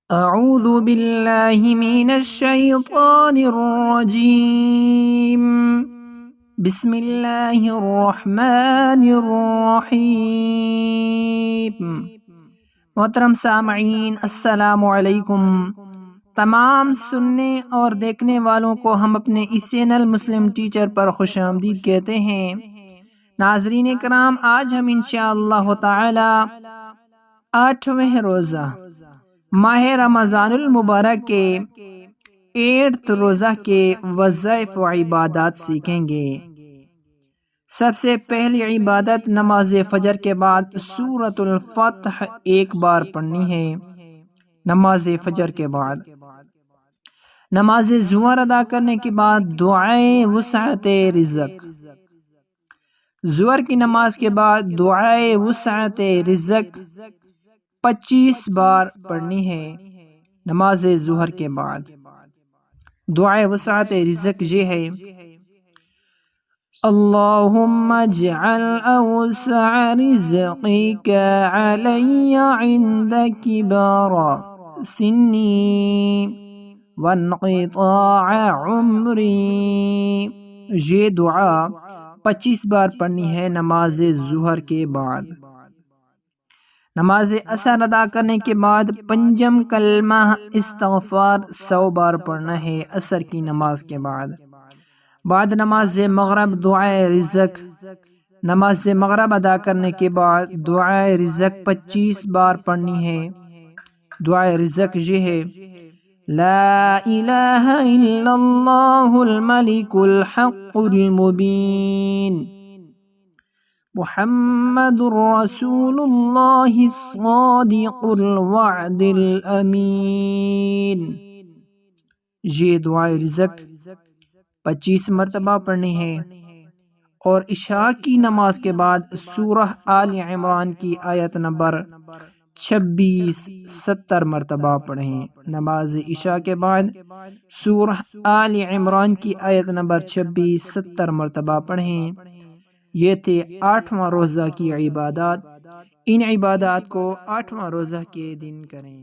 اعوذ باللہ من الشیطان الرجیم بسم اللہ الرحمن الرحیم۔ محترم سامعین، السلام علیکم۔ تمام سننے اور دیکھنے والوں کو ہم اپنے اس چینل مسلم ٹیچر پر خوش آمدید کہتے ہیں۔ ناظرین کرام، آج ہم انشاءاللہ تعالی 8ویں روزہ ماہ رمضان المبارک کے 8 روزہ کے وظائف و عبادات سیکھیں گے۔ سب سے پہلی عبادت نماز فجر کے بعد سورۃ الفتح ایک بار پڑھنی ہے۔ نماز فجر کے بعد نماز ظہر ادا کرنے کے بعد دعائے وسعت رزق۔ ظہر کی نماز کے بعد دعائے وسعت رزق 25 بار پڑھنی ہے۔ نماز ظہر کے بعد دعائے وسعت رزق یہ ہے: اللہم اجعل اوسع رزقک علی عند کبار سنی وانقطاع عمری۔ یہ دعا 25 بار پڑھنی ہے نماز ظہر کے بعد۔ نماز عصر ادا کرنے کے بعد پنجم کلمہ استغفار 100 بار پڑھنا ہے عصر کی نماز کے بعد۔ بعد نماز مغرب دعائے رزق۔ نماز مغرب ادا کرنے کے بعد دعائے رزق 25 بار پڑھنی ہے۔ دعائے رزق یہ ہے: لا الہ الا اللہ الملک الحق المبین، محمد رسول اللہ الصادق الوعد الامین۔ یہ دعائے رزق 25 مرتبہ پڑھنی ہے۔ اور عشاء کی نماز کے بعد سورہ آل عمران کی آیت نمبر 26 70 مرتبہ پڑھیں۔ نماز عشاء کے بعد سورہ آل عمران کی آیت نمبر 26 70 مرتبہ پڑھیں۔ یہ تھے 8واں روزہ کی عبادات۔ ان عبادات کو 8واں روزہ کے دن کریں۔